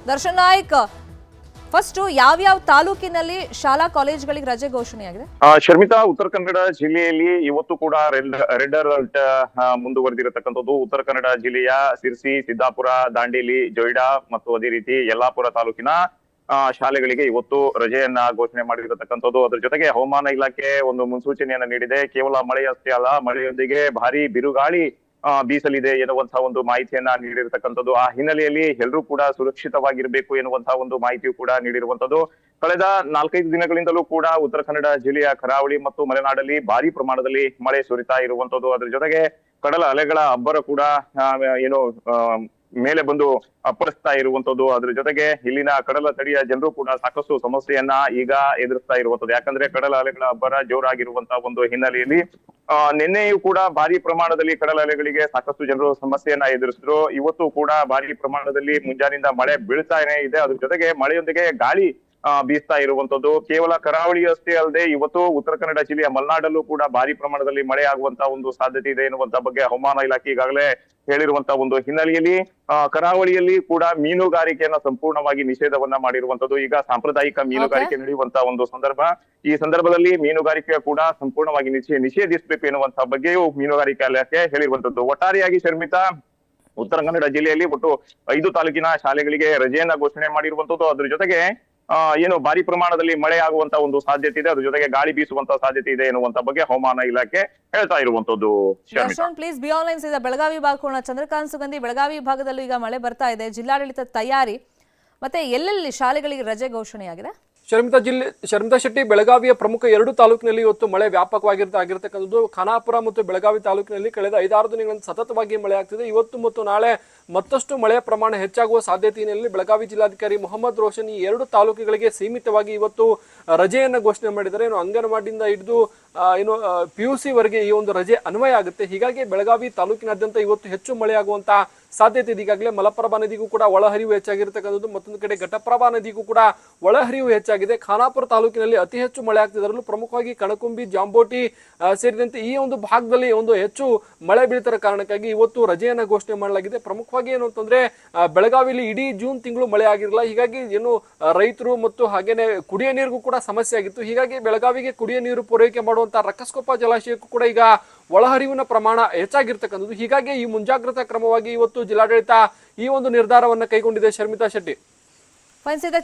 Darshan Naik, first ಯಾವ್ಯಾವ ತಾಲೂಕಿನಲ್ಲಿ ಶಾಲಾ ಕಾಲೇಜುಗಳಿಗೆ ರಜೆ ಘೋಷಣೆಯಾಗಿದೆ? ಶರ್ಮಿತಾ, ಉತ್ತರ ಕನ್ನಡ ಜಿಲ್ಲೆಯಲ್ಲಿ ಇವತ್ತು ಕೂಡ ರೆಡ್ ಅಲರ್ಟ್ ಮುಂದುವರೆದಿರತಕ್ಕಂಥದ್ದು. ಉತ್ತರ ಕನ್ನಡ ಜಿಲ್ಲೆಯ ಸಿರ್ಸಿ, ಸಿದ್ದಾಪುರ, ದಾಂಡೇಲಿ, ಜೊಯ್ಡಾ ಮತ್ತು ಅದೇ ರೀತಿ ಯಲ್ಲಾಪುರ ತಾಲೂಕಿನ ಶಾಲೆಗಳಿಗೆ ಇವತ್ತು ರಜೆಯನ್ನ ಘೋಷಣೆ ಮಾಡಿರತಕ್ಕಂಥದ್ದು. ಅದ್ರ ಜೊತೆಗೆ ಹವಾಮಾನ ಇಲಾಖೆ ಒಂದು ಮುನ್ಸೂಚನೆಯನ್ನ ನೀಡಿದೆ. ಕೇವಲ ಮಳೆಯಷ್ಟೇ ಅಲ್ಲ, ಮಳೆಯೊಂದಿಗೆ ಭಾರಿ ಬಿರುಗಾಳಿ ಬೀಸಲಿದೆ ಎನ್ನುವಂತಹ ಒಂದು ಮಾಹಿತಿಯನ್ನ ನೀಡಿರತಕ್ಕಂಥದ್ದು. ಆ ಹಿನ್ನೆಲೆಯಲ್ಲಿ ಎಲ್ಲರೂ ಕೂಡ ಸುರಕ್ಷಿತವಾಗಿರ್ಬೇಕು ಎನ್ನುವಂತಹ ಒಂದು ಮಾಹಿತಿಯು ಕೂಡ ನೀಡಿರುವಂತದ್ದು. ಕಳೆದ 4-5 ದಿನಗಳಿಂದಲೂ ಕೂಡ ಉತ್ತರ ಕನ್ನಡ ಜಿಲ್ಲೆಯ ಕರಾವಳಿ ಮತ್ತು ಮಲೆನಾಡಲ್ಲಿ ಭಾರಿ ಪ್ರಮಾಣದಲ್ಲಿ ಮಳೆ ಸುರಿತಾ ಇರುವಂತದ್ದು. ಅದ್ರ ಜೊತೆಗೆ ಕಡಲ ಅಲೆಗಳ ಅಬ್ಬರ ಕೂಡ ಏನು ಮೇಲೆ ಬಂದು ಅಪ್ಪಳಿಸ್ತಾ ಇರುವಂತದ್ದು. ಅದ್ರ ಜೊತೆಗೆ ಇಲ್ಲಿನ ಕಡಲ ತಡಿಯ ಜನರು ಕೂಡ ಸಾಕಷ್ಟು ಸಮಸ್ಯೆಯನ್ನ ಈಗ ಎದುರಿಸ್ತಾ ಇರುವಂತದ್ದು. ಯಾಕಂದ್ರೆ ಕಡಲ ಅಲೆಗಳ ಅಬ್ಬರ ಜೋರಾಗಿರುವಂತಹ ಒಂದು ಹಿನ್ನೆಲೆಯಲ್ಲಿ ನಿನ್ನೆಯೂ ಕೂಡ ಭಾರಿ ಪ್ರಮಾಣದಲ್ಲಿ ಕಡಲ ಅಲೆಗಳಿಗೆ ಸಾಕಷ್ಟು ಜನರು ಸಮಸ್ಯೆಯನ್ನ ಎದುರಿಸಿದ್ರು. ಇವತ್ತು ಕೂಡ ಭಾರಿ ಪ್ರಮಾಣದಲ್ಲಿ ಮುಂಜಾನಿಂದ ಮಳೆ ಬೀಳ್ತಾನೆ ಇದೆ. ಅದ್ರ ಜೊತೆಗೆ ಮಳೆಯೊಂದಿಗೆ ಗಾಳಿ ಬೀಸ್ತಾ ಇರುವಂತದ್ದು. ಕೇವಲ ಕರಾವಳಿ ಅಷ್ಟೇ ಅಲ್ಲದೆ ಇವತ್ತು ಉತ್ತರ ಕನ್ನಡ ಜಿಲ್ಲೆಯ ಮಲೆನಾಡಲ್ಲೂ ಕೂಡ ಭಾರಿ ಪ್ರಮಾಣದಲ್ಲಿ ಮಳೆ ಆಗುವಂತಹ ಒಂದು ಸಾಧ್ಯತೆ ಇದೆ ಎನ್ನುವಂತ ಬಗ್ಗೆ ಹವಾಮಾನ ಇಲಾಖೆ ಈಗಾಗಲೇ ಹೇಳಿರುವಂತಹ ಒಂದು ಹಿನ್ನೆಲೆಯಲ್ಲಿ ಕರಾವಳಿಯಲ್ಲಿ ಕೂಡ ಮೀನುಗಾರಿಕೆಯನ್ನ ಸಂಪೂರ್ಣವಾಗಿ ನಿಷೇಧವನ್ನ ಮಾಡಿರುವಂತದ್ದು. ಈಗ ಸಾಂಪ್ರದಾಯಿಕ ಮೀನುಗಾರಿಕೆ ನಡೆಯುವಂತಹ ಒಂದು ಸಂದರ್ಭ. ಈ ಸಂದರ್ಭದಲ್ಲಿ ಮೀನುಗಾರಿಕೆ ಕೂಡ ಸಂಪೂರ್ಣವಾಗಿ ನಿಷೇಧಿಸಬೇಕು ಎನ್ನುವಂತಹ ಬಗ್ಗೆಯೂ ಮೀನುಗಾರಿಕೆ ಇಲಾಖೆ ಹೇಳಿರುವಂತದ್ದು. ಒಟ್ಟಾರೆಯಾಗಿ ಶರ್ಮಿತಾ, ಉತ್ತರ ಕನ್ನಡ ಜಿಲ್ಲೆಯಲ್ಲಿ ಒಟ್ಟು 5 ತಾಲೂಕಿನ ಶಾಲೆಗಳಿಗೆ ರಜೆಯನ್ನ ಘೋಷಣೆ ಮಾಡಿರುವಂತದ್ದು. ಅದ್ರ ಜೊತೆಗೆ ಏನು ಭಾರಿ ಪ್ರಮಾಣದಲ್ಲಿ ಮಳೆ ಆಗುವಂತ ಒಂದು ಸಾಧ್ಯತೆ ಇದೆ, ಅದ್ರ ಜೊತೆಗೆ ಗಾಳಿ ಬೀಸುವಂತ ಸಾಧ್ಯತೆ ಇದೆ ಎನ್ನುವಂತ ಬಗ್ಗೆ ಹವಾಮಾನ ಇಲಾಖೆ ಹೇಳ್ತಾ ಇರುವಂತದ್ದು. ಪ್ಲೀಸ್ ಬಿ ಆನ್ಲೈನ್ ಇದೆ. ಬೆಳಗಾವಿ ಭಾಗಕೋಣ ಚಂದ್ರಕಾಂತ್ ಸುಗಂಧಿ, ಬೆಳಗಾವಿ ಭಾಗದಲ್ಲೂ ಈಗ ಮಳೆ ಬರ್ತಾ ಇದೆ. ಜಿಲ್ಲಾಡಳಿತ ತಯಾರಿ ಮತ್ತೆ ಎಲ್ಲೆಲ್ಲಿ ಶಾಲೆಗಳಿಗೆ ರಜೆ ಘೋಷಣೆಯಾಗಿದೆ? ಶರ್ಮಿತಾ ಶೆಟ್ಟಿ, ಬೆಳಗಾವಿಯ ಪ್ರಮುಖ 2 ತಾಲೂಕಿನಲ್ಲಿ ಇವತ್ತು ಮಳೆ ವ್ಯಾಪಕವಾಗಿರ್ತಕ್ಕಂಥದ್ದು. ಖಾನಾಪುರ ಮತ್ತು ಬೆಳಗಾವಿ ತಾಲೂಕಿನಲ್ಲಿ ಕಳೆದ 5-6 ದಿನಗಳಿಂದ ಸತತವಾಗಿ ಮಳೆ ಆಗ್ತಿದೆ. ಇವತ್ತು ಮತ್ತು ನಾಳೆ ಮತ್ತಷ್ಟು ಮಳೆಯ ಪ್ರಮಾಣ ಹೆಚ್ಚಾಗುವ ಸಾಧ್ಯತೆ ಹಿನ್ನೆಲೆಯಲ್ಲಿ ಬೆಳಗಾವಿ ಜಿಲ್ಲಾಧಿಕಾರಿ ಮೊಹಮ್ಮದ್ ರೋಷನ್ ಈ 2 ತಾಲೂಕುಗಳಿಗೆ ಸೀಮಿತವಾಗಿ ಇವತ್ತು ರಜೆಯನ್ನು ಘೋಷಣೆ ಮಾಡಿದ್ದಾರೆ. ಅಂಗನವಾಡಿಯಿಂದ ಹಿಡಿದು PUC ವರೆಗೆ ಈ ಒಂದು ರಜೆ ಅನ್ವಯ ಆಗುತ್ತೆ. ಹೀಗಾಗಿ ಬೆಳಗಾವಿ ತಾಲೂಕಿನಾದ್ಯಂತ ಇವತ್ತು ಹೆಚ್ಚು ಮಳೆಯಾಗುವಂತಹ ಸಾಧ್ಯತೆ ಇದೆ. ಈಗಾಗಲೇ ಮಲಪ್ರಭಾ ನದಿಗೂ ಕೂಡ ಒಳಹರಿವು ಹೆಚ್ಚಾಗಿರ್ತಕ್ಕಂಥದ್ದು. ಮತ್ತೊಂದು ಕಡೆ ಘಟಪ್ರಭಾ ನದಿಗೂ ಕೂಡ ಒಳಹರಿವು ಹೆಚ್ಚಾಗಿದೆ. ಖಾನಾಪುರ ತಾಲೂಕಿನಲ್ಲಿ ಅತಿ ಹೆಚ್ಚು ಮಳೆ ಆಗ್ತಿದೆ. ಅದರಲ್ಲೂ ಪ್ರಮುಖವಾಗಿ ಕಣಕುಂಬಿ, ಜಾಂಬೋಟಿ ಸೇರಿದಂತೆ ಈ ಒಂದು ಭಾಗದಲ್ಲಿ ಒಂದು ಹೆಚ್ಚು ಮಳೆ ಬೀಳ್ತಿರೋ ಕಾರಣಕ್ಕಾಗಿ ಇವತ್ತು ರಜೆಯನ್ನ ಘೋಷಣೆ ಮಾಡಲಾಗಿದೆ. ಪ್ರಮುಖವಾಗಿ ಏನು ಅಂತಂದ್ರೆ ಬೆಳಗಾವಿಯಲ್ಲಿ ಇಡೀ ಜೂನ್ ತಿಂಗಳು ಮಳೆ ಆಗಿರಲಿಲ್ಲ. ಹೀಗಾಗಿ ಏನು ರೈತರು ಮತ್ತು ಹಾಗೇನೆ ಕುಡಿಯ ನೀರಿಗೂ ಕೂಡ ಸಮಸ್ಯೆ ಆಗಿತ್ತು. ಹೀಗಾಗಿ ಬೆಳಗಾವಿಗೆ ಕುಡಿಯ ನೀರು ಪೂರೈಕೆ ಮಾಡುವಂತಹ ರಕ್ಕಸ್ಕೊಪ್ಪ ಜಲಾಶಯಕ್ಕೂ ಕೂಡ ಈಗ ಒಳಹರಿವಿನ ಪ್ರಮಾಣ ಹೆಚ್ಚಾಗಿರ್ತಕ್ಕಂಥದ್ದು. ಹೀಗಾಗಿ ಈ ಮುಂಜಾಗ್ರತಾ ಕ್ರಮವಾಗಿ ಇವತ್ತು ಜಿಲ್ಲಾಡಳಿತ ಈ ಒಂದು ನಿರ್ಧಾರವನ್ನು ಕೈಗೊಂಡಿದೆ. ಶರ್ಮಿತಾ ಶೆಟ್ಟಿ,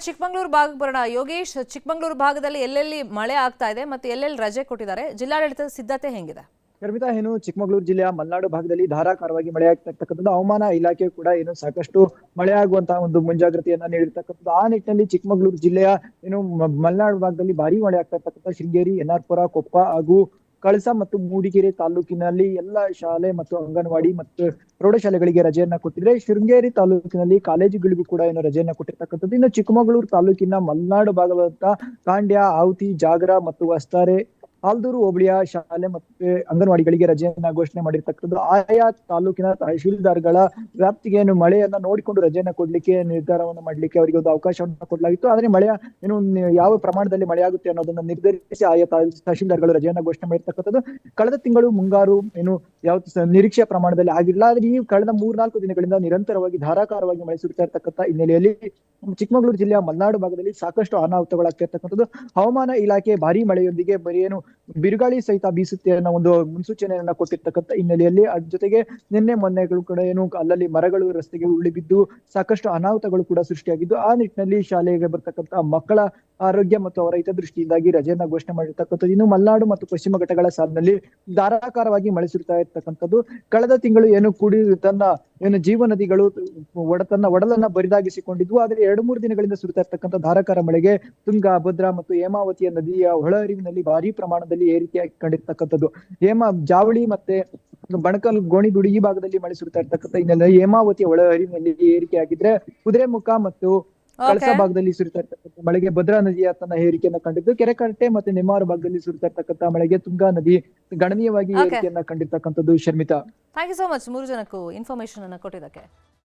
ಚಿಕ್ಕಮಗಳೂರು ಭಾಗ ಬರೋಣ. ಯೋಗೇಶ್, ಚಿಕ್ಕಮಗಳೂರು ಭಾಗದಲ್ಲಿ ಎಲ್ಲೆಲ್ಲಿ ಮಳೆ ಆಗ್ತಾ ಇದೆ ಮತ್ತೆ ಎಲ್ಲೆಲ್ಲಿ ರಜೆ ಕೊಟ್ಟಿದ್ದಾರೆ, ಜಿಲ್ಲಾಡಳಿತದ ಸಿದ್ಧತೆ ಹೆಂಗಿದೆ? ಶರ್ಮಿತಾ, ಏನು ಚಿಕ್ಕಮಗಳೂರು ಜಿಲ್ಲೆಯ ಮಲೆನಾಡು ಭಾಗದಲ್ಲಿ ಧಾರಾಕಾರವಾಗಿ ಮಳೆ ಆಗ್ತಕ್ಕಂಥದ್ದು. ಹವಾಮಾನ ಇಲಾಖೆ ಕೂಡ ಏನು ಸಾಕಷ್ಟು ಮಳೆ ಆಗುವಂತಹ ಒಂದು ಮುಂಜಾಗ್ರತೆಯನ್ನ ನೀಡಿರ್ತಕ್ಕಂಥದ್ದು. ಆ ನಿಟ್ಟಿನಲ್ಲಿ ಚಿಕ್ಕಮಗಳೂರು ಜಿಲ್ಲೆಯ ಏನು ಮಲೆನಾಡು ಭಾಗದಲ್ಲಿ ಭಾರಿ ಮಳೆ ಆಗ್ತಾ ಇರ್ತಕ್ಕಂಥ ಶೃಂಗೇರಿ, ಎನ್ಆರ್ಪುರ, ಕೊಪ್ಪ ಹಾಗೂ ಕಳಸಾ ಮತ್ತು ಮೂಡಿಗೆರೆ ತಾಲೂಕಿನಲ್ಲಿ ಎಲ್ಲ ಶಾಲೆ ಮತ್ತು ಅಂಗನವಾಡಿ ಮತ್ತು ಪ್ರೌಢಶಾಲೆಗಳಿಗೆ ರಜೆಯನ್ನ ಕೊಟ್ಟಿದ್ರೆ, ಶೃಂಗೇರಿ ತಾಲೂಕಿನಲ್ಲಿ ಕಾಲೇಜುಗಳಿಗೂ ಕೂಡ ಏನು ರಜೆಯನ್ನ ಕೊಟ್ಟಿರ್ತಕ್ಕಂಥದ್ದು. ಇನ್ನು ಚಿಕ್ಕಮಗಳೂರು ತಾಲೂಕಿನ ಮಲೆನಾಡು ಭಾಗವಾದಂತಹ ಕಾಂಡ್ಯ, ಆವತಿ, ಜಾಗರ ಮತ್ತು ವಸ್ತಾರೆ, ಆಲ್ದೂರು ಹೋಬಳಿಯ ಶಾಲೆ ಮತ್ತು ಅಂಗನವಾಡಿಗಳಿಗೆ ರಜೆಯನ್ನ ಘೋಷಣೆ ಮಾಡಿರ್ತಕ್ಕಂಥದ್ದು. ಆಯಾ ತಾಲೂಕಿನ ತಹಶೀಲ್ದಾರ್ಗಳ ವ್ಯಾಪ್ತಿಗೆ ಏನು ಮಳೆಯನ್ನ ನೋಡಿಕೊಂಡು ರಜೆಯನ್ನ ಕೊಡ್ಲಿಕ್ಕೆ ನಿರ್ಧಾರವನ್ನು ಮಾಡ್ಲಿಕ್ಕೆ ಅವರಿಗೆ ಒಂದು ಅವಕಾಶವನ್ನ ಕೊಡಲಾಗಿತ್ತು. ಆದ್ರೆ ಮಳೆಯ ಏನು ಯಾವ ಪ್ರಮಾಣದಲ್ಲಿ ಮಳೆ ಆಗುತ್ತೆ ಅನ್ನೋದನ್ನ ನಿರ್ಧರಿಸಿ ಆಯಾ ತಹಶೀಲ್ದಾರ್ಗಳು ರಜೆಯನ್ನ ಘೋಷಣೆ ಮಾಡಿರ್ತಕ್ಕಂಥದ್ದು. ಕಳೆದ ತಿಂಗಳು ಮುಂಗಾರು ಏನು ಯಾವ ನಿರೀಕ್ಷೆಯ ಪ್ರಮಾಣದಲ್ಲಿ ಆಗಿಲ್ಲ. ಆದ್ರೆ ಈ ಕಳೆದ 3-4 ದಿನಗಳಿಂದ ನಿರಂತರವಾಗಿ ಧಾರಾಕಾರವಾಗಿ ಮಳೆ ಸುರಿತಾ ಇರ್ತಕ್ಕಂಥ ಹಿನ್ನೆಲೆಯಲ್ಲಿ ಚಿಕ್ಕಮಗಳೂರು ಜಿಲ್ಲೆಯ ಮಲೆನಾಡು ಭಾಗದಲ್ಲಿ ಸಾಕಷ್ಟು ಅನಾಹುತಗಳಾಗ್ತಾ ಇರ್ತಕ್ಕಂಥದ್ದು. ಹವಾಮಾನ ಇಲಾಖೆ ಭಾರಿ ಮಳೆಯೊಂದಿಗೆ ಬರೀ ಏನು ಬಿರುಗಾಳಿ ಸಹಿತ ಬೀಸುತ್ತೆ ಅನ್ನೋ ಒಂದು ಮುನ್ಸೂಚನೆಯನ್ನ ಕೊಟ್ಟಿರ್ತಕ್ಕಂಥ ಹಿನ್ನೆಲೆಯಲ್ಲಿ ಅದ್ರ ಜೊತೆಗೆ ನಿನ್ನೆ ಮೊನ್ನೆಗಳು ಕೂಡ ಏನು ಅಲ್ಲಲ್ಲಿ ಮರಗಳು ರಸ್ತೆಗೆ ಉರುಳಿ ಬಿದ್ದು ಸಾಕಷ್ಟು ಅನಾಹುತಗಳು ಕೂಡ ಸೃಷ್ಟಿಯಾಗಿದ್ದು, ಆ ನಿಟ್ಟಿನಲ್ಲಿ ಶಾಲೆಗೆ ಬರ್ತಕ್ಕಂಥ ಮಕ್ಕಳ ಆರೋಗ್ಯ ಮತ್ತು ಅವರ ಹಿತದೃಷ್ಟಿಯಿಂದಾಗಿ ರಜೆಯನ್ನ ಘೋಷಣೆ ಮಾಡಿರ್ತಕ್ಕಂಥದ್ದು. ಇನ್ನು ಮಲೆನಾಡು ಮತ್ತು ಪಶ್ಚಿಮ ಘಟ್ಟಗಳ ಸಾಲಿನಲ್ಲಿ ಧಾರಾಕಾರವಾಗಿ ಮಳೆ ಸುರಿತಾ ಇರ್ತಕ್ಕಂಥದ್ದು. ಕಳೆದ ತಿಂಗಳು ಏನು ತನ್ನ ಏನು ಜೀವ ನದಿಗಳು ಒಡಲನ್ನ ಬರಿದಾಗಿಸಿಕೊಂಡಿದ್ವು. ಆದ್ರೆ 2-3 ದಿನಗಳಿಂದ ಸುರಿತಾ ಇರ್ತಕ್ಕಂಥ ಧಾರಾಕಾರ ಮಳೆಗೆ ತುಂಗಾ, ಭದ್ರಾ ಮತ್ತು ಹೇಮಾವತಿಯ ನದಿಯ ಒಳಹರಿವಿನಲ್ಲಿ ಭಾರಿ ಪ್ರಮಾಣದಲ್ಲಿ ಏರಿಕೆಯಾಗಿ ಕಂಡಿರ್ತಕ್ಕಂಥದ್ದು. ಜಾವಳಿ ಮತ್ತೆ ಬಣಕಲ್, ಗೋಣಿಗುಡಿ ಈ ಭಾಗದಲ್ಲಿ ಮಳೆ ಸುರಿತಾ ಇರ್ತಕ್ಕಂಥ ಹಿನ್ನೆಲೆಯಲ್ಲಿ ಹೇಮಾವತಿಯ ಒಳಹರಿವಿನಲ್ಲಿ ಏರಿಕೆಯಾಗಿದ್ರೆ, ಕುದುರೆಮುಖ ಮತ್ತು ಕಳಸಾ ಭಾಗದಲ್ಲಿ ಸುರಿತಾ ಇರ್ತಕ್ಕಂಥ ಮಳೆಗೆ ಭದ್ರಾ ನದಿಯ ತನ್ನ ಏರಿಕೆಯನ್ನ ಕಂಡಿದ್ದು. ಕೆರೆಕಟ್ಟೆ ಮತ್ತೆ ನೆಮ್ಮಾರು ಭಾಗದಲ್ಲಿ ಸುರಿತಾ ಇರ್ತಕ್ಕಂಥ ಮಳೆಗೆ ತುಂಗಾ ನದಿ ಗಣನೀಯವಾಗಿ ಏರಿಕೆಯನ್ನ ಕಂಡಿರ್ತಕ್ಕಂಥದ್ದು. Sharmita, thank you so much 3 ಜನಕ್ಕೂ ಇನ್ಫಾರ್ಮೇಶನ್ ಅನ್ನ ಕೊಟ್ಟಿದ್ದಕ್ಕೆ.